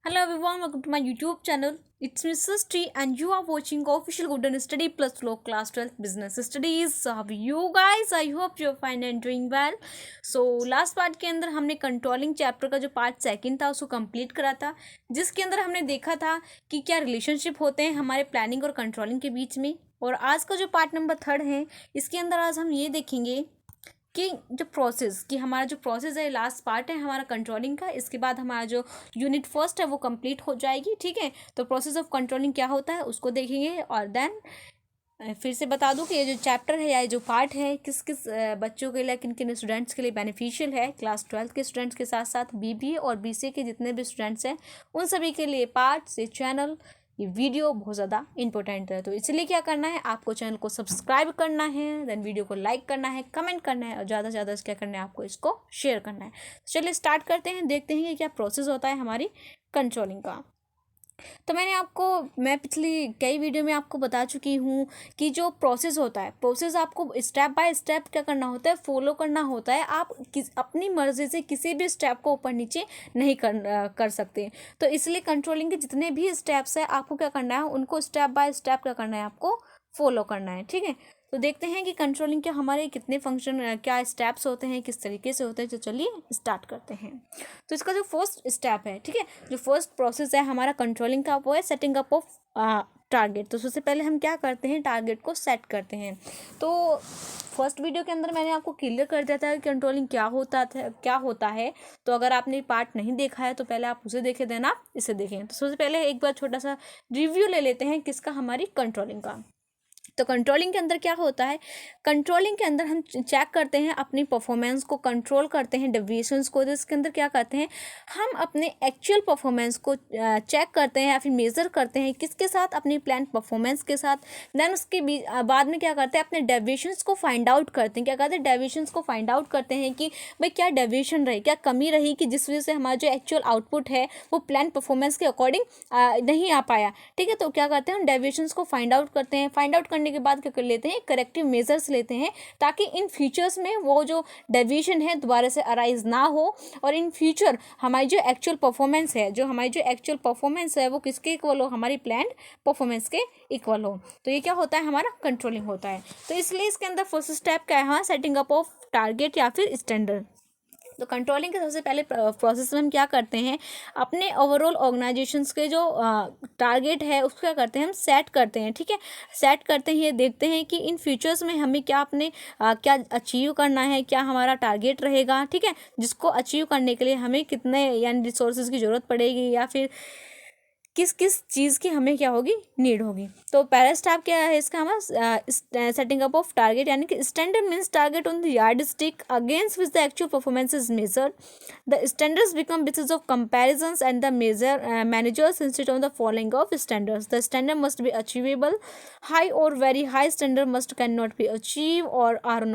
Hello everyone, welcome to my YouTube channel. It's Miss Srishti and you are watching official Golden Study Plus Flow Class 12 Business Studies. So how are you guys? I hope you're fine and doing well. So last part के अंदर हमने controlling chapter का जो part second था उसको complete करा था, जिसके अंदर हमने देखा था कि क्या रिलेशनशिप होते हैं हमारे प्लानिंग और कंट्रोलिंग के बीच में। और आज का जो पार्ट नंबर 3 है, इसके अंदर आज हम ये देखेंगे कि जो प्रोसेस कि हमारा जो प्रोसेस है, लास्ट पार्ट है हमारा कंट्रोलिंग का। इसके बाद हमारा जो यूनिट फर्स्ट है वो कंप्लीट हो जाएगी। ठीक है, तो प्रोसेस ऑफ कंट्रोलिंग क्या होता है उसको देखेंगे। और देन फिर से बता दूं कि ये जो चैप्टर है या ये जो पार्ट है किस किस बच्चों के लिए, किन किन स्टूडेंट्स के लिए बेनिफिशियल है। क्लास 12 के स्टूडेंट्स के साथ साथ बीबीए और बीसीए के जितने भी स्टूडेंट्स हैं उन सभी के लिए पार्ट से चैनल ये वीडियो बहुत ज़्यादा इंपॉर्टेंट है। तो इसलिए क्या करना है, आपको चैनल को सब्सक्राइब करना है, देन वीडियो को लाइक करना है, कमेंट करना है और ज़्यादा से ज़्यादा क्या करना है, आपको इसको शेयर करना है। तो चलिए स्टार्ट करते हैं, देखते हैं कि क्या प्रोसेस होता है हमारी कंट्रोलिंग का। तो मैं पिछली कई वीडियो में आपको बता चुकी हूँ कि जो प्रोसेस होता है, प्रोसेस आपको स्टेप बाय स्टेप क्या करना होता है, फॉलो करना होता है। आप अपनी मर्जी से किसी भी स्टेप को ऊपर नीचे नहीं कर सकते। तो इसलिए कंट्रोलिंग के जितने भी स्टेप्स हैं आपको क्या करना है, उनको स्टेप बाय स्टेप क्या करना है, आपको फॉलो करना है। ठीक है, तो देखते हैं कि कंट्रोलिंग के हमारे कितने फंक्शन, क्या स्टेप्स होते हैं, किस तरीके से होते हैं। तो चलिए स्टार्ट करते हैं। तो इसका जो फर्स्ट स्टेप है, ठीक है, जो फर्स्ट प्रोसेस है हमारा कंट्रोलिंग का, वो है सेटिंग अप ऑफ टारगेट। तो सबसे पहले हम क्या करते हैं, टारगेट को सेट करते हैं। तो फर्स्ट वीडियो के अंदर मैंने आपको क्लियर कर दिया था कि कंट्रोलिंग क्या होता है। तो अगर आपने पार्ट नहीं देखा है तो पहले आप उसे देखे देना, इसे देखें। तो सबसे पहले एक बार छोटा सा रिव्यू ले लेते हैं किसका, हमारी कंट्रोलिंग का। तो कंट्रोलिंग के अंदर क्या होता है, कंट्रोलिंग के अंदर हम चेक करते हैं अपनी परफॉर्मेंस को, कंट्रोल करते हैं डेविएशंस को। तो इसके अंदर क्या करते हैं, हम अपने एक्चुअल परफॉर्मेंस को चेक करते हैं या फिर मेज़र करते हैं किसके साथ, अपनी प्लान परफॉर्मेंस के साथ। देन उसके बाद में क्या करते हैं, अपने डेविएशंस को फाइंड आउट करते हैं। क्या करते हैं, डेविएशंस को फाइंड आउट करते हैं कि भाई क्या डेविएशन रही, क्या कमी रही कि जिस वजह से हमारा जो एक्चुअल आउटपुट है वो प्लान परफॉर्मेंस के अकॉर्डिंग नहीं आ पाया। ठीक है, तो क्या करते हैं, हम डेविएशंस को फाइंड आउट करते हैं। फाइंड आउट करने के बाद क्या कर लेते हैं, करेक्टिव मेजर्स लेते हैं, ताकि इन फ्यूचर्स में वो जो डेविएशन है दोबारा से अराइज ना हो। और इन फ्यूचर हमारी जो एक्चुअल परफॉर्मेंस है वो किसके इक्वल हो, हमारी प्लान परफॉर्मेंस के इक्वल हो। तो ये क्या होता है, हमारा कंट्रोलिंग होता है। तो इसलिए इसके अंदर फर्स्ट स्टेप क्या है, हाँ, सेटिंग अप ऑफ टारगेट या फिर स्टैंडर्ड। तो कंट्रोलिंग के सबसे पहले प्रोसेस में हम क्या करते हैं, अपने ओवरऑल ऑर्गेनाइजेशंस के जो टारगेट है उसको क्या करते हैं, हम सेट करते हैं। ठीक है, सेट करते हैं, ये देखते हैं कि इन फ्यूचर्स में हमें क्या अपने क्या अचीव करना है, क्या हमारा टारगेट रहेगा। ठीक है, जिसको अचीव करने के लिए हमें कितने यानी रिसोर्सेज की ज़रूरत पड़ेगी या फिर किस किस चीज़ की हमें क्या होगी, नीड होगी। तो पहला स्टेप क्या है इसका, हमारा सेटिंग अप ऑफ टारगेट, यानी कि standard means target on the yard stick against which the actual performance is measured. The standards become basis of comparisons and the managers instead of the following of standards. The standard must be achievable. High or very high standard must cannot be achieved or are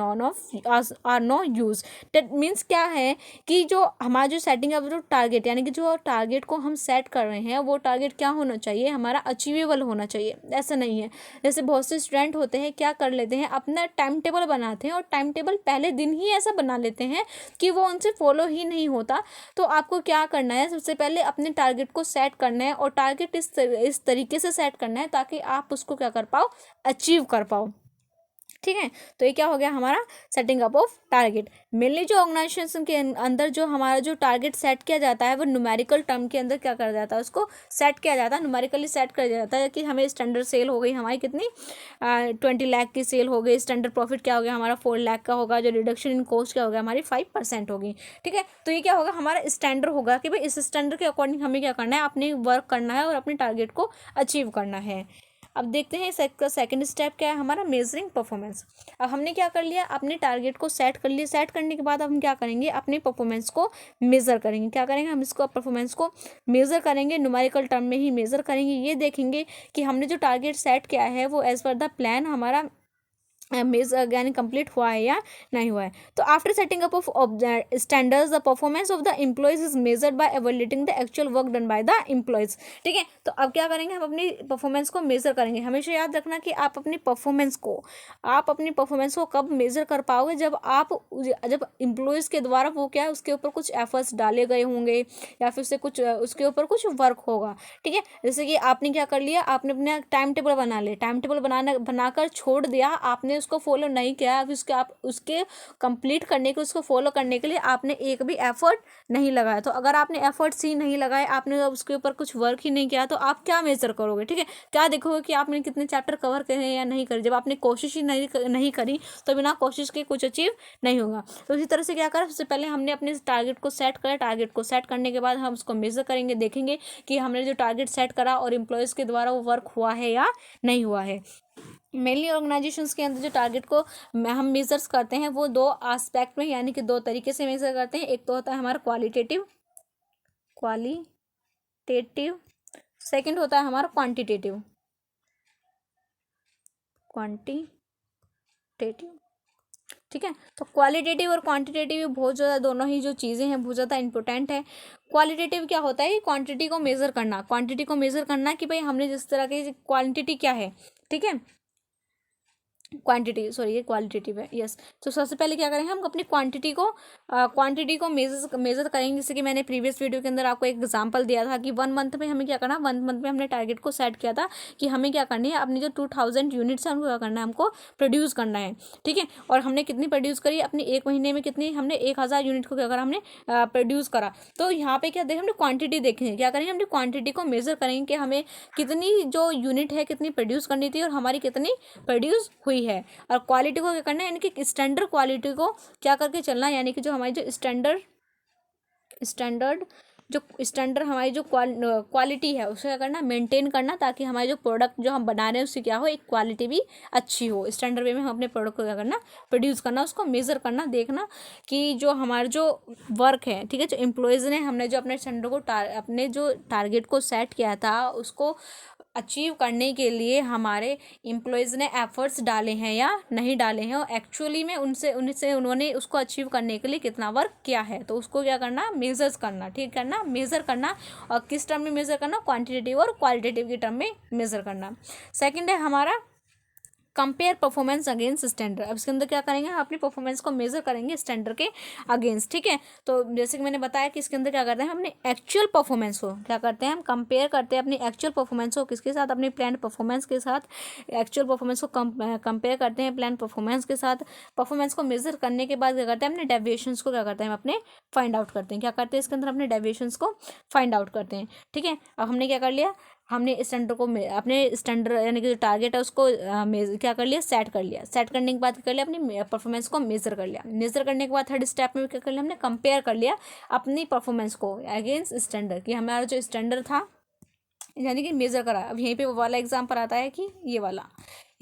no use. That means क्या है कि जो हमारा जो setting up जो target, यानी कि जो टारगेट को हम सेट कर रहे हैं वो टारगेट क्या होना चाहिए, हमारा अचीवेबल होना चाहिए। ऐसा नहीं है, जैसे बहुत से स्टूडेंट होते हैं क्या कर लेते हैं, अपना टाइम टेबल बनाते हैं और टाइम टेबल पहले दिन ही ऐसा बना लेते हैं कि वो उनसे फॉलो ही नहीं होता। तो आपको क्या करना है, सबसे पहले अपने टारगेट को सेट करना है और टारगेट इस तरीके से सेट करना है ताकि आप उसको क्या कर पाओ, अचीव कर पाओ। ठीक है, तो ये क्या हो गया हमारा setting up of target. Mainly जो ऑर्गेनाइजेशन के अंदर जो हमारा जो टारगेट सेट किया जाता है वो न्यूमेरिकल टर्म के अंदर क्या कर जाता है, उसको सेट किया जाता है, न्यूमेरिकली सेट कर जाता है कि हमें स्टैंडर्ड सेल हो गई हमारी कितनी 20 लाख की सेल हो गई, स्टैंडर्ड प्रॉफिट क्या हो गया हमारा 4 लाख का होगा, जो रिडक्शन इन कॉस्ट क्या हो गया हमारी 5% होगी। ठीक है, तो ये क्या होगा, हमारा स्टैंडर्ड होगा कि भाई इस स्टैंडर्ड के अकॉर्डिंग हमें क्या करना है, अपने वर्क करना है और अपने टारगेट को अचीव करना है। अब देखते हैं इसका सेकंड स्टेप क्या है, हमारा मेजरिंग परफॉर्मेंस। अब हमने क्या कर लिया, अपने टारगेट को सेट कर लिया। सेट करने के बाद अब हम क्या करेंगे, अपनी परफॉर्मेंस को मेज़र करेंगे। क्या करेंगे, हम इसको परफॉर्मेंस को मेज़र करेंगे, न्यूमेरिकल टर्म में ही मेज़र करेंगे। ये देखेंगे कि हमने जो टारगेट सेट किया है वो एज़ पर द प्लान हमारा मेजर यानी कंप्लीट हुआ है या नहीं हुआ है। तो after setting up of standards the performance of the employees is measured by evaluating the actual work done by the employees. ठीक है, तो अब क्या करेंगे, हम अपनी परफॉर्मेंस को मेजर करेंगे। हमेशा याद रखना कि आप अपनी परफॉर्मेंस को कब मेजर कर पाओगे, जब एम्प्लॉयज़ के द्वारा वो क्या है, उसके ऊपर कुछ एफर्ट्स डाले गए होंगे या फिर उससे कुछ उसके ऊपर कुछ वर्क होगा। ठीक है, जैसे कि आपने क्या कर लिया, आपने अपना टाइम टेबल बना लिया, टाइम टेबल बनाकर छोड़ दिया, आपने उसको फॉलो नहीं किया, फिर उसके कंप्लीट करने के, उसको फॉलो करने के लिए आपने एक भी एफर्ट नहीं लगाया। तो अगर आपने एफर्ट्स ही नहीं लगाए, आपने उसके ऊपर कुछ वर्क ही नहीं किया, तो आप क्या मेजर करोगे? ठीक है, क्या देखोगे कि आपने कितने चैप्टर कवर करे या नहीं करे? जब आपने कोशिश ही नहीं करी तो बिना कोशिश के कुछ अचीव नहीं होगा। तो इसी तरह से क्या करें, सबसे पहले हमने अपने टारगेट को सेट करा, टारगेट को सेट करने के बाद हम उसको मेजर करेंगे, देखेंगे कि हमने जो टारगेट सेट करा और एम्प्लॉयज़ के द्वारा वो वर्क हुआ है या नहीं हुआ है। मेनली ऑर्गेनाइजेशंस के अंदर जो टारगेट को हम मेजर्स करते हैं वो दो एस्पेक्ट में, यानी कि दो तरीके से मेजर करते हैं। एक तो होता है हमारा क्वालिटेटिव, सेकंड होता है हमारा क्वांटिटेटिव। ठीक है, तो क्वालिटेटिव और क्वांटिटेटिव बहुत ज़्यादा, दोनों ही जो चीज़ें हैं बहुत ज़्यादा इंपॉर्टेंट है। क्वालिटेटिव क्या होता है कि क्वांटिटी को मेज़र करना कि भाई हमने जिस तरह की क्वांटिटी क्या है। ठीक है, क्वांटिटी, सॉरी ये क्वालिटेटिव है, यस। तो सबसे पहले क्या करेंगे, हम अपनी क्वांटिटी को मेजर करेंगे। जैसे कि मैंने प्रीवियस वीडियो के अंदर आपको एक एग्जांपल दिया था कि 1 मंथ में हमें क्या करना, 1 मंथ में हमने टारगेट को सेट किया था कि हमें क्या करनी है, अपनी जो 2000 यूनिट्स है हमको क्या करना है, हमको प्रोड्यूस करना है। ठीक है, और हमने कितनी प्रोड्यूस करी, अपनी 1 महीने में कितनी, हमने 1000 यूनिट को क्या करा, हमने प्रोड्यूस करा। तो यहाँ पे क्या देखें, हमने क्वांटिटी देखेंगे, क्या करेंगे, हमने क्वांटिटी को मेजर करेंगे कि हमें कितनी जो यूनिट है कितनी प्रोड्यूस करनी थी और हमारी कितनी प्रोड्यूस हुई है। और क्वालिटी को क्या करना है, यानी कि स्टैंडर्ड क्वालिटी को क्या करके चलना है, यानी कि जो हमारी जो स्टैंडर्ड हमारी जो क्वालिटी है उसे क्या करना, मेंटेन करना, ताकि हमारे जो प्रोडक्ट जो हम बना रहे हैं उसकी क्या हो, एक क्वालिटी भी अच्छी हो। स्टैंडर्ड वे में हम अपने प्रोडक्ट को क्या करना, प्रोड्यूस करना, उसको मेज़र करना, देखना कि जो हमारा जो वर्क है, ठीक है, जो एम्प्लॉयज़ ने, हमने जो अपने स्टैंडर्ड को अपने जो टारगेट को सेट किया था उसको अचीव करने के लिए हमारे एम्प्लॉयज़ ने एफर्ट्स डाले हैं या नहीं डाले हैं, और एक्चुअली में उन्होंने उसको अचीव करने के लिए कितना वर्क किया है। तो उसको क्या करना, मेज़र करना। और किस टर्म में मेज़र करना, क्वांटिटेटिव और क्वालिटेटिव के टर्म में मेज़र करना। सेकंड है हमारा कंपेयर परफॉर्मेंस अगेंस्ट स्टैंडर्ड। अब इसके अंदर क्या करेंगे, हम अपनी परफॉर्मेंस को मेजर करेंगे स्टैंडर्ड के अगेंस्ट। ठीक है, तो जैसे कि मैंने बताया कि इसके अंदर क्या करते हैं, हम अपनी एक्चुअल परफॉर्मेंस को क्या करते हैं, हम कंपेयर करते हैं अपनी एक्चुअल परफॉर्मेंस को किसके साथ, अपनी प्लान परफॉर्मेंस के साथ। एक्चुअल परफॉर्मेंस को कंपेयर करते हैं प्लान परफॉर्मेंस के साथ। परफॉर्मेंस को मेजर करने के बाद क्या करते हैं, अपने डेविएशंस को क्या करते हैं, हम अपने फाइंड आउट करते हैं। क्या करते हैं, इसके अंदर अपने डेविएशंस को फाइंड आउट करते हैं। ठीक है, अब हमने क्या कर लिया, हमने स्टैंडर्ड को अपने स्टैंडर्ड यानी कि जो टारगेट है उसको क्या कर लिया, सेट करने के बाद क्या कर लिया, अपनी परफॉर्मेंस को मेजर करने के बाद थर्ड स्टेप में क्या कर लिया, हमने कंपेयर कर लिया अपनी परफॉर्मेंस को अगेंस्ट स्टैंडर्ड, कि हमारा जो स्टैंडर्ड था यानी कि मेजर करा। अब यहीं पे वो वाला एग्जाम्पल आता है कि ये वाला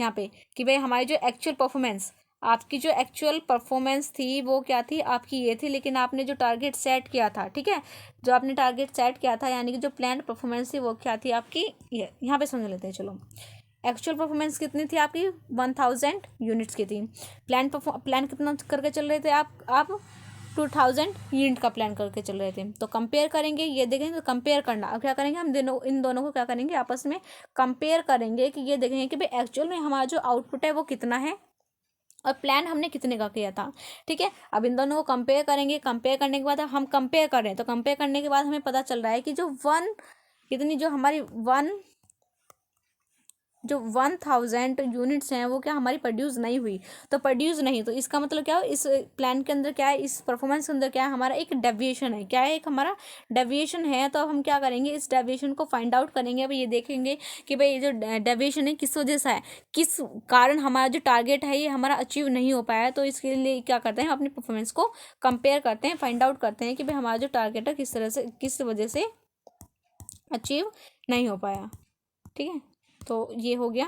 यहाँ पे, कि भाई हमारी जो एक्चुअल परफॉर्मेंस, आपकी जो एक्चुअल परफॉर्मेंस थी वो क्या थी, आपकी ये थी, लेकिन आपने जो टारगेट सेट किया था, ठीक है, जो आपने टारगेट सेट किया था यानी कि जो प्लान परफॉर्मेंस थी वो क्या थी आपकी, ये यहाँ पे समझ लेते हैं। चलो, एक्चुअल परफॉर्मेंस कितनी थी आपकी, 1000 यूनिट्स की थी। प्लान कितना करके चल रहे थे आप 2000 यूनिट का प्लान करके चल रहे थे। तो कंपेयर करेंगे, ये देखेंगे, तो कंपेयर करना, अब क्या करेंगे, हम इन दोनों को क्या करेंगे, आपस में कंपेयर करेंगे कि ये देखेंगे कि भाई एक्चुअल में हमारा जो आउटपुट है वो कितना है और प्लान हमने कितने का किया था। ठीक है, अब इन दोनों को कंपेयर करेंगे। कंपेयर करने के बाद हम कंपेयर कर रहे हैं, तो कंपेयर करने के बाद हमें पता चल रहा है कि जो हमारी 1000 यूनिट्स हैं वो क्या हमारी प्रोड्यूस नहीं हुई। तो प्रोड्यूस नहीं, तो इसका मतलब क्या है, इस प्लान के अंदर क्या है, इस परफॉर्मेंस के अंदर क्या है, हमारा एक डेविएशन है। क्या है, एक हमारा डेविएशन है। तो अब हम क्या करेंगे, इस डेविएशन को फाइंड आउट करेंगे। अब ये देखेंगे कि भाई ये जो डेविएशन है किस वजह से है, किस कारण हमारा जो टारगेट है ये हमारा अचीव नहीं हो पाया है। तो इसके लिए क्या करते हैं, अपनी परफॉर्मेंस को कंपेयर करते हैं, फाइंड आउट करते हैं कि भाई हमारा जो टारगेट है किस वजह से अचीव नहीं हो पाया। ठीक है, तो ये हो गया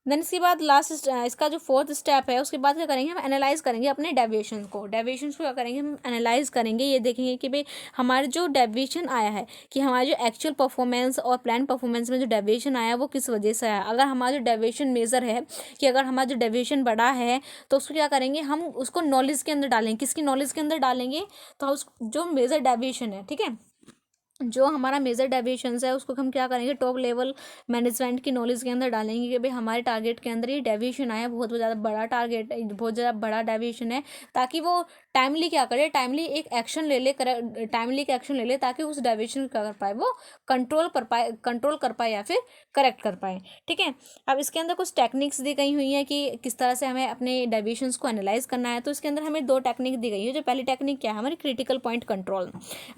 देन इसके बाद लास्ट इसका जो फोर्थ स्टेप है, उसके बाद क्या करेंगे, हम एनालाइज करेंगे अपने डेविएशन को। डेविएशन को क्या करेंगे, हम एनालाइज करेंगे, ये देखेंगे कि भाई हमारे जो डेविएशन आया है, कि हमारा जो एक्चुअल परफॉर्मेंस और प्लान परफॉर्मेंस में जो डेविएशन आया वो किस वजह से आया। अगर हमारा जो डेविएशन मेजर है, कि अगर हमारा जो डेविएशन बड़ा है, तो उसको क्या करेंगे, हम उसको नॉलेज के अंदर डालेंगे। किसकी नॉलेज के अंदर डालेंगे, तो उस जो मेजर डेविएशन है, ठीक है, जो हमारा मेजर डेविएशंस है उसको हम क्या करेंगे, टॉप लेवल मैनेजमेंट की नॉलेज के अंदर डालेंगे कि भाई हमारे टारगेट के अंदर ये डेविएशन आया, बहुत ज़्यादा बड़ा टारगेट, बहुत ज़्यादा बड़ा डेविएशन है, ताकि वो टाइमली क्या करे, टाइमली एक एक्शन ले ले, टाइमली एक एक्शन ले ले, ताकि उस डेविएशन क्या कर पाए, वो कंट्रोल कर पाए या फिर करेक्ट कर पाए। ठीक है, अब इसके अंदर कुछ टेक्निक्स दी गई हुई हैं कि किस तरह से हमें अपने डेविएशंस को एनालाइज करना है। तो इसके अंदर हमें 2 टेक्निक दी गई है। जो पहली टेक्निक क्या है, हमारी क्रिटिकल पॉइंट कंट्रोल,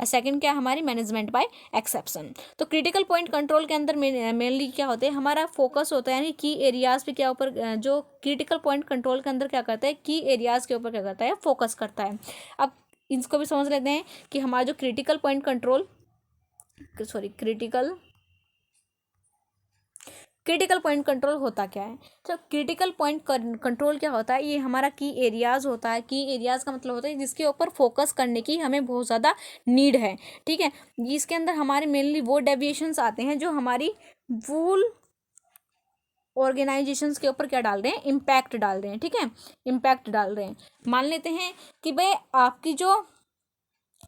सेकंड क्या है, हमारी मैनेजमेंट बाय एक्सेप्शन। तो क्रिटिकल पॉइंट कंट्रोल के अंदर मेनली क्या होते हैं, हमारा फोकस होता है, यानी की एरियाज पे क्या ऊपर, जो क्रिटिकल पॉइंट कंट्रोल के अंदर क्या करता है, की एरियाज के ऊपर क्या करता है, फोकस करता है। अब इसको भी समझ लेते हैं कि हमारा जो critical point control, sorry critical point control होता क्या है। तो क्रिटिकल पॉइंट कंट्रोल क्या होता है, ये हमारा की एरियाज होता है। की एरियाज का मतलब होता है जिसके ऊपर फोकस करने की हमें बहुत ज़्यादा नीड है। ठीक है, इसके अंदर हमारे मेनली वो डेविएशंस आते हैं जो हमारी वूल ऑर्गेनाइजेशंस के ऊपर क्या डाल रहे हैं, इम्पैक्ट डाल रहे हैं। ठीक है, इम्पैक्ट डाल रहे हैं। मान लेते हैं कि भाई आपकी जो,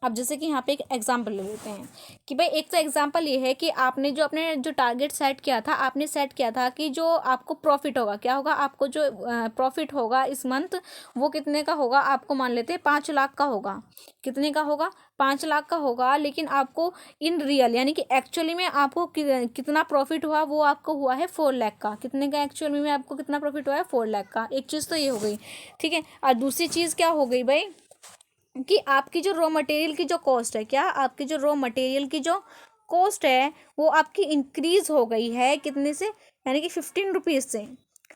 अब जैसे कि यहाँ पे एक एग्जांपल ले लेते हैं कि भाई एक तो एग्जांपल ये है कि आपने जो अपने जो टारगेट सेट किया था, आपने सेट किया था कि जो आपको प्रॉफिट होगा, क्या होगा, आपको जो प्रॉफिट होगा इस मंथ, वो कितने का होगा, आपको मान लेते हैं 5 लाख का होगा। कितने का होगा, 5 लाख का होगा। लेकिन आपको इन रियल, यानी कि एक्चुअली में आपको कितना प्रॉफिट हुआ, वो आपको हुआ है 4 लाख का। कितने का एक्चुअली में आपको कितना प्रॉफिट हुआ है, 4 लाख का। एक चीज़ तो ये हो गई। ठीक है, और दूसरी चीज़ क्या हो गई भाई, कि आपकी जो रॉ मटेरियल की जो कॉस्ट है, क्या आपकी जो रॉ मटेरियल की जो कॉस्ट है वो आपकी इंक्रीज हो गई है, कितने से, यानी कि 15 रुपीज़ से।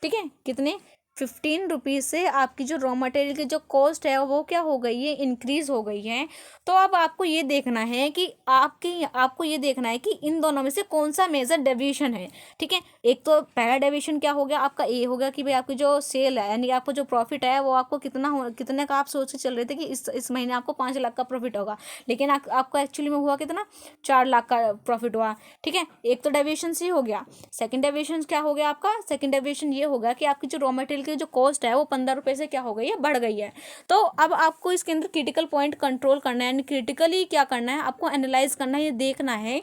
ठीक है, कितने, 15 रुपीज़ से आपकी जो रॉ मटेरियल की जो कॉस्ट है वो क्या हो गई है, इंक्रीज हो गई है। तो अब आपको ये देखना है कि आपको ये देखना है कि इन दोनों में से कौन सा मेजर डेविएशन है। ठीक है, एक तो पहला डेविएशन क्या हो गया आपका, ये हो गया कि भाई आपकी जो सेल है, यानी आपको जो प्रॉफिट है वो आपको कितने का आप सोच के चल रहे थे कि इस महीने आपको 5 लाख का प्रॉफिट होगा, लेकिन आपको एक्चुअली में हुआ कितना, 4 लाख का प्रॉफिट हुआ। ठीक है, एक तो डेविएशन से हो गया। सेकंड डेविएशन क्या हो गया आपका, सेकंड डेविएशन ये होगा कि आपकी जो रॉ मटेरियल की जो कॉस्ट है वो 15 रुपये से क्या हो गई है, बढ़ गई है। तो अब आपको इसके अंदर क्रिटिकल पॉइंट कंट्रोल करना है, यानी क्रिटिकली क्या करना है, आपको एनालाइज करना है, ये देखना है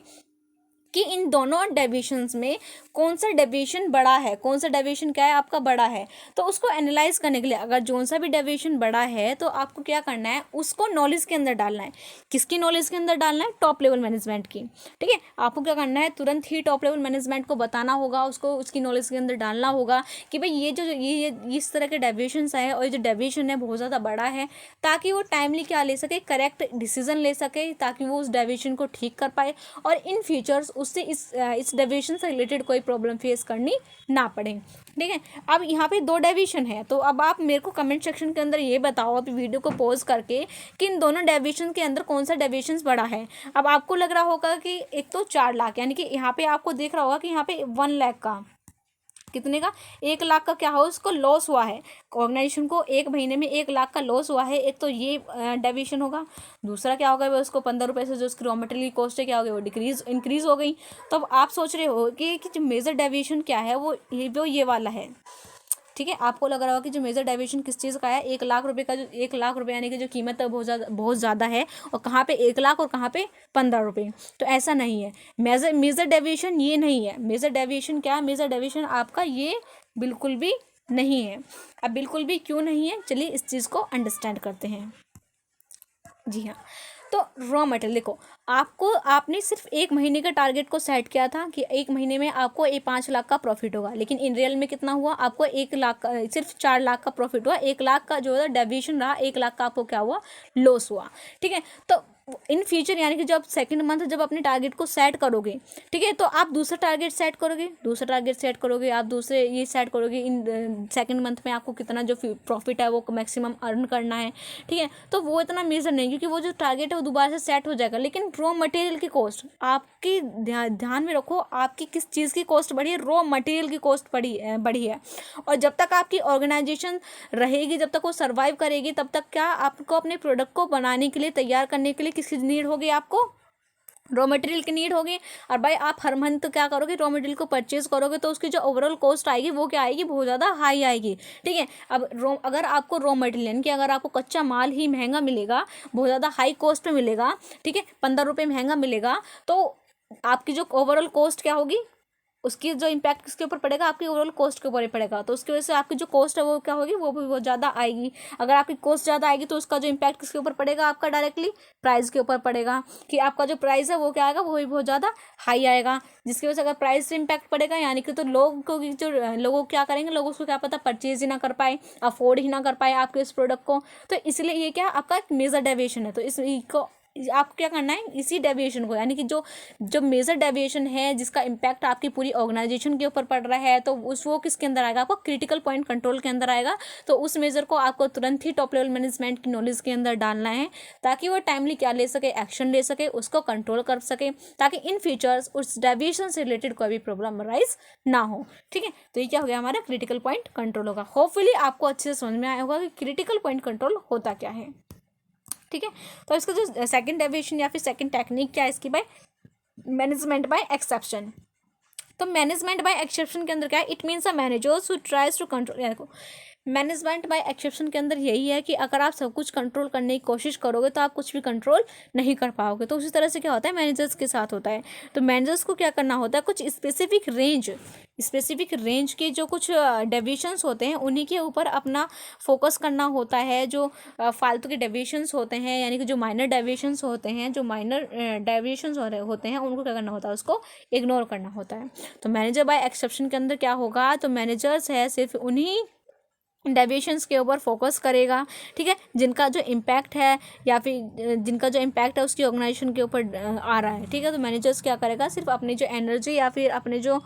कि इन दोनों डेविएशंस में कौन सा डेविएशन बड़ा है, कौन सा डेविएशन क्या है आपका बड़ा है। तो उसको एनालाइज करने के लिए अगर जोन सा भी डेविएशन बड़ा है तो आपको क्या करना है, उसको नॉलेज के अंदर डालना है। किसकी नॉलेज के अंदर डालना है, टॉप लेवल मैनेजमेंट की। ठीक है, आपको क्या करना है, तुरंत ही टॉप लेवल मैनेजमेंट को बताना होगा, उसको उसकी नॉलेज के अंदर डालना होगा कि भाई ये इस तरह के डेविएशंस आए और ये जो डेविएशन है बहुत ज़्यादा बड़ा है, ताकि वो टाइमली क्या ले सके, करेक्ट डिसीजन ले सके, ताकि वो उस डेविएशन को ठीक कर पाए और इन फ्यूचर्स उससे इस डेविएशन से रिलेटेड कोई प्रॉब्लम फेस करनी ना पड़े। ठीक है, अब यहाँ पे 2 डेविएशन है, तो अब आप मेरे को कमेंट सेक्शन के अंदर ये बताओ अभी वीडियो को पॉज करके कि इन दोनों डेविएशन के अंदर कौन सा डेविएशन बड़ा है। अब आपको लग रहा होगा कि एक तो 4 लाख, यानी कि यहाँ पे आपको देख रहा होगा कि यहाँ पे 1 लाख का, कितने का, 1 लाख का क्या हो, उसको लॉस हुआ है, ऑर्गेनाइजेशन को 1 महीने में 1 लाख का लॉस हुआ है। एक तो ये डेविएशन होगा। दूसरा क्या होगा, वो उसको 15 रुपये से जो उसकी रॉ मटेरियल की कॉस्ट है क्या हो गई, वो इंक्रीज हो गई। तो अब आप सोच रहे हो कि जो मेजर डेविएशन क्या है, वो ये वाला है। ठीक है, आपको लग रहा होगा कि जो मेजर डेविएशन किस चीज़ का है, 1 लाख रुपए का, जो 1 लाख रुपए यानी कि जो कीमत है बहुत ज़्यादा है, और कहाँ पे 1 लाख और कहाँ पे 15 रुपये। तो ऐसा नहीं है, मेजर डेविएशन ये नहीं है। मेजर डेविएशन क्या है, मेजर डेविएशन आपका ये बिल्कुल भी नहीं है। अब बिल्कुल भी क्यों नहीं है, चलिए इस चीज़ को अंडरस्टैंड करते हैं। जी हाँ, तो रॉ मटेरियल देखो, आपने सिर्फ 1 महीने का टारगेट को सेट किया था कि 1 महीने में आपको 5 लाख का प्रॉफिट होगा, लेकिन इन रियल में कितना हुआ, आपको 1 लाख का, सिर्फ 4 लाख का प्रॉफिट हुआ। 1 लाख का जो है डेविएशन रहा, 1 लाख का आपको क्या हुआ, लॉस हुआ। ठीक है, तो इन फ्यूचर यानी कि जब सेकंड मंथ जब अपने टारगेट को सेट करोगे, ठीक है, तो आप दूसरा टारगेट सेट करोगे, आप दूसरे ये सेट करोगे इन सेकंड मंथ में आपको कितना जो प्रॉफिट है वो मैक्सिमम अर्न करना है, ठीक है। तो वो इतना मेजर नहीं, क्योंकि वो जो टारगेट है वो दोबारा से सेट हो जाएगा। लेकिन रॉ मटेरियल की कॉस्ट आपकी ध्यान में रखो, आपकी किस चीज़ की कॉस्ट बढ़ी है, रॉ मटेरियल की कॉस्ट बढ़ी है। और जब तक आपकी ऑर्गेनाइजेशन रहेगी, जब तक वो सर्वाइव करेगी, तब तक क्या आपको अपने प्रोडक्ट को बनाने के लिए, तैयार करने के लिए किसकी नीड होगी, आपको रॉ मटेरियल की नीड होगी। और भाई आप हर मंथ क्या करोगे, रॉ मटेरियल को परचेज करोगे, तो उसकी जो ओवरऑल कॉस्ट आएगी वो क्या आएगी, बहुत ज़्यादा हाई आएगी, ठीक है। अब अगर आपको रॉ मटेरियल यानी कि अगर आपको कच्चा माल ही महंगा मिलेगा, बहुत ज़्यादा हाई कॉस्ट में मिलेगा, ठीक है, 15 रुपये महंगा मिलेगा, तो आपकी जो ओवरऑल कॉस्ट क्या होगी, उसकी जो इम्पैक्ट किसके ऊपर पड़ेगा, आपकी ओवरऑल कॉस्ट के ऊपर ही पड़ेगा। तो उसकी वजह से आपकी जो कॉस्ट है वो क्या होगी, वो भी बहुत ज़्यादा आएगी। अगर आपकी कॉस्ट ज़्यादा आएगी तो उसका जो इम्पैक्ट किसके ऊपर पड़ेगा, आपका डायरेक्टली प्राइस के ऊपर पड़ेगा, कि आपका जो प्राइस है वो क्या आएगा, वो भी बहुत ज़्यादा हाई आएगा। जिसकी वजह से अगर प्राइस से इम्पैक्ट पड़ेगा, यानी कि तो लोग क्या करेंगे, लोग उसको क्या पता परचेज ही ना कर पाए, अफोर्ड ही ना कर पाए आपके इस प्रोडक्ट को। तो इसलिए ये क्या आपका एक मेजर डेविएशन है। तो इसको आपको क्या करना है, इसी डेविएशन को, यानी कि जो मेजर डेविएशन है जिसका इम्पैक्ट आपकी पूरी ऑर्गेनाइजेशन के ऊपर पड़ रहा है, तो वो किसके अंदर आएगा, आपको क्रिटिकल पॉइंट कंट्रोल के अंदर आएगा। तो उस मेजर को आपको तुरंत ही टॉप लेवल मैनेजमेंट की नॉलेज के अंदर डालना है, ताकि वो टाइमली क्या ले सके, एक्शन ले सके, उसको कंट्रोल कर सके, ताकि इन फ्यूचर्स उस डेविएशन से रिलेटेड कोई भी प्रॉब्लम राइज ना हो, ठीक है। तो ये क्या हो गया, हमारा क्रिटिकल पॉइंट कंट्रोल होगा। होपफुली आपको अच्छे से समझ में आया होगा कि क्रिटिकल पॉइंट कंट्रोल होता क्या है, ठीक है। तो इसका जो सेकंड डेविएशन या फिर सेकंड टेक्निक क्या है इसकी, बाय मैनेजमेंट बाय एक्सेप्शन। तो मैनेजमेंट बाय एक्सेप्शन के अंदर क्या है, it means a managers who tries to control. Management by exception के अंदर यही है कि अगर आप सब कुछ कंट्रोल करने की कोशिश करोगे तो आप कुछ भी कंट्रोल नहीं कर पाओगे। तो उसी तरह से क्या होता है, मैनेजर्स के साथ होता है। तो मैनेजर्स को क्या करना होता है, कुछ स्पेसिफिक रेंज के जो कुछ डेविएशंस होते हैं उन्हीं के ऊपर अपना फोकस करना होता है। जो फालतू के डेविएशंस होते हैं, यानी कि जो माइनर डेविएशंस होते हैं, होते हैं, उनको क्या करना होता है, उसको इग्नोर करना होता है। तो मैनेजर बाय एक्सेप्शन के अंदर क्या होगा, तो मैनेजर्स है सिर्फ उन्हीं डेविएशंस के ऊपर फोकस करेगा, ठीक है, जिनका जो इम्पैक्ट है या फिर जिनका जो इम्पैक्ट है उसकी ऑर्गेनाइजेशन के ऊपर आ रहा है, ठीक है। तो मैनेजर्स क्या करेगा, सिर्फ अपनी जो एनर्जी या फिर अपने जो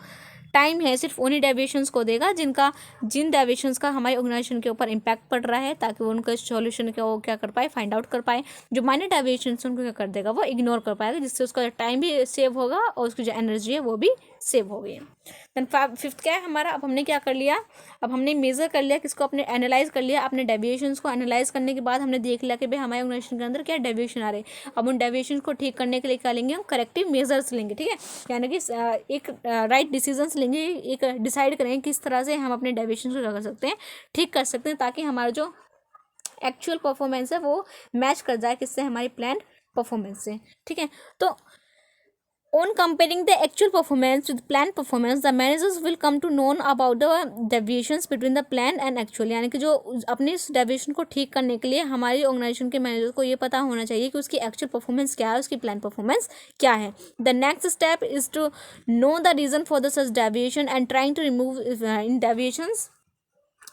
टाइम है सिर्फ उन्हीं डेविएशंस को देगा जिन डेविएशंस का हमारी ऑर्गेनाइजेशन के ऊपर इम्पैक्ट पड़ रहा है, ताकि वो उनका सॉल्यूशन क्या वो क्या कर पाए, फाइंड आउट कर पाए। जो माइनर डेविएशंस उनको क्या कर देगा, वो इग्नोर कर पाएगा, जिससे उसका टाइम भी सेव होगा और उसकी जो एनर्जी है वो भी सेव हो गई। देन फिफ्थ क्या है हमारा, अब हमने क्या कर लिया, अब हमने मेजर कर लिया, किसको, अपने एनालाइज कर लिया, अपने डेविएशंस को एनालाइज करने के बाद हमने देख लिया कि भाई हमारे ऑर्गेनाइजेशन के अंदर क्या डेविएशन आ रहे हैं। अब उन डेविएशन को ठीक करने के लिए क्या लेंगे, हम करेक्टिव मेजर्स लेंगे, ठीक है, यानी कि एक राइट डिसीजंस लेंगे, एक डिसाइड करेंगे किस तरह से हम अपने डेविएशन को क्या कर सकते हैं, ठीक कर सकते हैं, ताकि हमारा जो एक्चुअल परफॉर्मेंस है वो मैच कर जाए किससे, हमारी प्लान परफॉर्मेंस से, ठीक है। तो on comparing the actual performance with planned performance, the managers will come to know about the deviations between the plan and actual। यानी कि जो अपनी इस डेविएशन को ठीक करने के लिए हमारी ऑर्गेनाइजेशन के मैनेजर को ये पता होना चाहिए कि उसकी एक्चुअल परफॉर्मेंस क्या है, उसकी प्लान परफॉर्मेंस क्या है। The next step is to know the reason for the such deviation and trying to remove in deviations.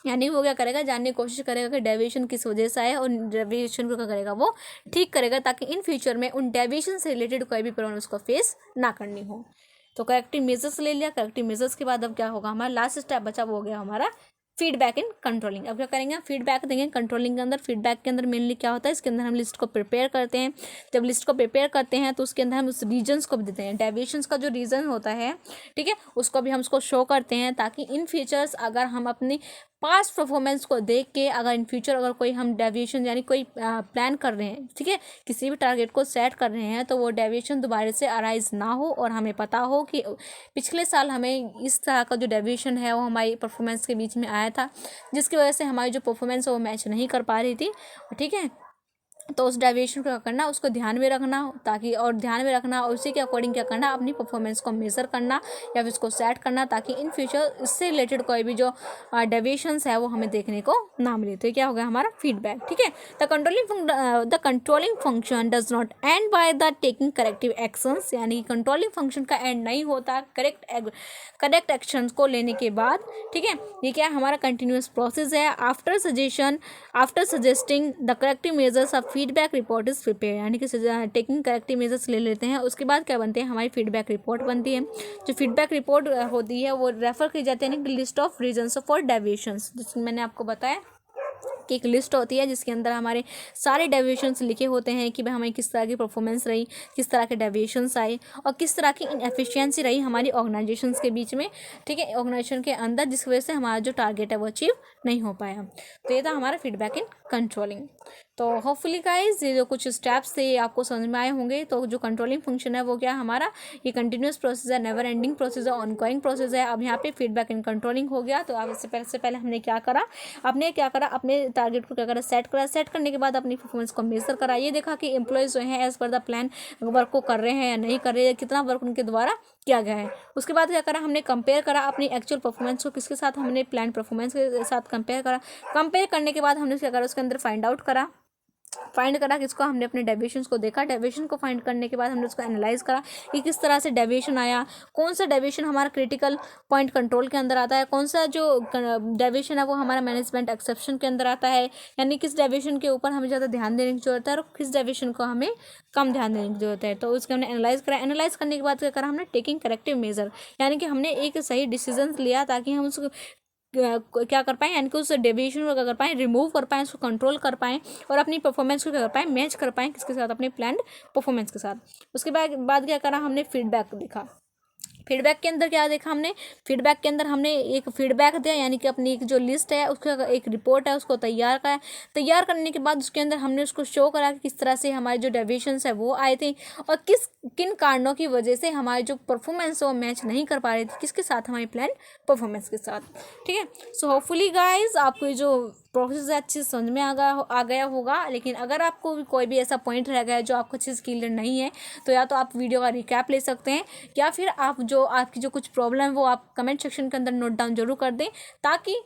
यानी वो क्या करेगा, जानने की कोशिश करेगा कि डेविएशन किस वजह से आया और डेविएशन को क्या करेगा, वो ठीक करेगा, ताकि इन फ्यूचर में उन डेविएशन से रिलेटेड कोई भी प्रॉब्लम उसको फेस ना करनी हो। तो करेक्टिव मेजर्स ले लिया, करेक्टिव मेजर्स के बाद अब क्या होगा, हमारा लास्ट स्टेप बचा वो हो गया हमारा फीडबैक इन कंट्रोलिंग। अब क्या करेंगे, फीडबैक देंगे कंट्रोलिंग के अंदर। फीडबैक के अंदर मेनली क्या होता है, इसके अंदर हम लिस्ट को प्रिपेयर करते हैं। जब लिस्ट को प्रिपेयर करते हैं तो उसके अंदर हम उस रीजन्स को भी देते हैं, डेविएशंस का जो रीज़न होता है, ठीक है, उसको भी हम उसको शो करते हैं, ताकि इन फ्यूचर्स अगर हम अपनी पास्ट परफॉर्मेंस को देख के अगर इन फ्यूचर अगर कोई हम डेविएशन यानी कोई प्लान कर रहे हैं, ठीक है, किसी भी टारगेट को सेट कर रहे हैं, तो वो डेविएशन दोबारा से अराइज ना हो और हमें पता हो कि पिछले साल हमें इस तरह का जो डेविएशन है वो हमारी परफॉर्मेंस के बीच में आया था, जिसकी वजह से हमारी जो परफॉर्मेंस है वो मैच नहीं कर पा रही थी, ठीक है। तो उस डेविएशन को क्या करना, उसको ध्यान में रखना, ताकि और ध्यान में रखना और उसी के अकॉर्डिंग क्या करना, अपनी परफॉर्मेंस को मेजर करना या फिर उसको सेट करना, ताकि इन फ्यूचर इससे रिलेटेड कोई भी जो डेविएशंस है वो हमें देखने को ना मिले। तो ये क्या हो गया हमारा फीडबैक, ठीक है। The controlling function does not and by the taking corrective actions. यानी कंट्रोलिंग फंक्शन का एंड नहीं होता करेक्ट एक्शंस को लेने के बाद, ठीक है। ये क्या हमारा कंटिन्यूस प्रोसेस है। After suggesting the corrective measures of feedback report is prepare, यानी कि टेकिंग करेक्टिव मेजर्स ले लेते हैं। उसके बाद क्या बनते हैं, हमारी फीडबैक रिपोर्ट बनती है। जो फीडबैक रिपोर्ट होती है वो रेफर की जाती है, यानी कि list of reasons for deviations, जिसमें मैंने आपको बताया कि एक लिस्ट होती है जिसके अंदर हमारे सारे डेविएशंस लिखे होते हैं कि भाई हमारी किस तरह की परफॉर्मेंस रही, किस तरह के डेविएशंस आए और किस तरह की इनएफिशिएंसी रही हमारी ऑर्गेनाइजेशंस के बीच में, ठीक है, ऑर्गेनाइजेशन के अंदर, जिसकी वजह से हमारा जो टारगेट है वो अचीव नहीं हो पाया। तो ये था हमारा फीडबैक इन कंट्रोलिंग। तो होपफुली गाइज ये जो कुछ स्टेप्स थे आपको समझ में आए होंगे। तो जो कंट्रोलिंग फंक्शन है वो क्या है हमारा, ये कंटिन्यूस प्रोसेस है, नेवर एंडिंग प्रोसेस है, ऑनगोइंग प्रोसेस है। अब यहाँ पे फीडबैक इन कंट्रोलिंग हो गया। तो अब इससे पहले हमने क्या करा, अपने टारगेट को क्या करा, सेट करा। सेट करने के बाद अपनी परफॉर्मेंस को मेजर करा, ये देखा कि एम्प्लॉयज़ जो हैं as per the plan work को कर रहे हैं या नहीं कर रहे हैं, कितना वर्क उनके द्वारा किया गया है। उसके बाद क्या करा, हमने कंपेयर करा अपनी एक्चुअल परफॉर्मेंस को किसके साथ, हमने प्लान परफॉर्मेंस के साथ कंपेयर करा। कंपेयर करने के बाद हमने क्या करा, उसके अंदर फाइंड करा किसको, हमने अपने डेविएशंस को देखा। डेविएशन को फाइंड करने के बाद हमने उसको एनालाइज करा कि किस तरह से डेविएशन आया, कौन सा डेविएशन हमारा क्रिटिकल पॉइंट कंट्रोल के अंदर आता है, कौन सा जो डेविएशन है वो हमारा मैनेजमेंट एक्सेप्शन के अंदर आता है, यानी किस डेविएशन के ऊपर हमें ज़्यादा ध्यान देने की जरूरत है और किस डेविएशन को हमें कम ध्यान देने की जरूरत है। तो उसको हमने एनालाइज करा। एनालाइज करने के बाद क्या करा, हमने टेकिंग करेक्टिव मेजर, यानी कि हमने एक सही डिसीजन लिया ताकि हम उसको क्या कर पाएँ, यानी कि उस डेविएशन को क्या कर पाएँ, रिमूव कर पाएँ, उसको कंट्रोल कर पाएँ और अपनी परफॉर्मेंस को क्या कर पाएँ, मैच कर पाएँ किसके साथ, अपने प्लान्ड परफॉर्मेंस के साथ। उसके बाद क्या करा, हमने फीडबैक देखा। फीडबैक के अंदर क्या देखा हमने, फीडबैक के अंदर हमने एक फीडबैक दिया, यानी कि अपनी एक जो लिस्ट है उसका एक रिपोर्ट है उसको तैयार करा। तैयार करने के बाद उसके अंदर हमने उसको शो करा कि किस तरह से हमारे जो डेविएशंस है वो आए थे और किन कारणों की वजह से हमारी जो परफॉर्मेंस है वो मैच नहीं कर पा रही थी किसके साथ, हमारी प्लान परफॉर्मेंस के साथ। ठीक है, सो होपफुली गाइज आपको ये जो प्रोसेस है अच्छे से समझ में आ गया होगा। लेकिन अगर आपको भी कोई भी ऐसा पॉइंट रह गया है जो आपको अच्छे से क्लियर नहीं है तो या तो आप वीडियो का रिकैप ले सकते हैं या फिर आप जो आपकी जो कुछ प्रॉब्लम है वो आप कमेंट सेक्शन के अंदर नोट डाउन जरूर कर दें ताकि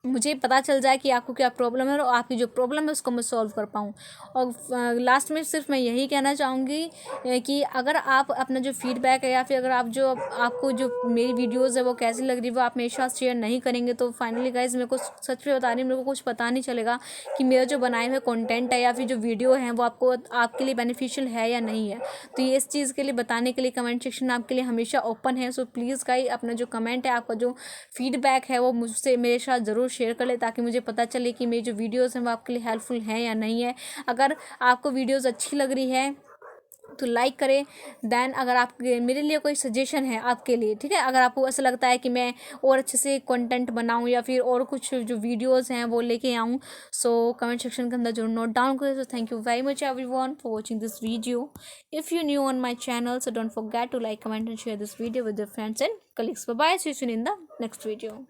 मुझे पता चल जाए कि आपको क्या प्रॉब्लम है और आपकी जो प्रॉब्लम है उसको मैं सॉल्व कर पाऊँ। और लास्ट में सिर्फ मैं यही कहना चाहूँगी कि अगर आप अपना जो फीडबैक है या फिर अगर आप जो आपको जो मेरी वीडियोज़ है वो कैसी लग रही है वो आप मेरे साथ शेयर नहीं करेंगे तो फाइनली गाइज मेरे को सच में बता रही मेरे को कुछ पता नहीं चलेगा कि मेरा जो बनाए हुए कंटेंट है या फिर जो वीडियो है वो आपके लिए बेनिफिशियल है या नहीं है। तो ये इस चीज़ के लिए बताने के लिए कमेंट सेक्शन आपके लिए हमेशा ओपन है। सो प्लीज़ गाइज अपना जो कमेंट है, आपका जो फीडबैक है वो मुझसे मेरे साथ ज़रूर शेयर कर ले ताकि मुझे पता चले कि मेरी जो वीडियोस हैं वो आपके लिए हेल्पफुल हैं या नहीं है। अगर आपको वीडियोस अच्छी लग रही है तो लाइक करें। देन अगर आप मेरे लिए कोई सजेशन है आपके लिए, ठीक है, अगर आपको ऐसा लगता है कि मैं और अच्छे से कंटेंट बनाऊं या फिर और कुछ जो वीडियोस हैं वो लेके आऊं, सो कमेंट सेक्शन के अंदर जरूर नोट डाउन करें। So thank you very much everyone for watching this video. If you new on my channel so don't forget to like, comment and share this video with your friends and colleagues. Bye bye. See you soon in the next video.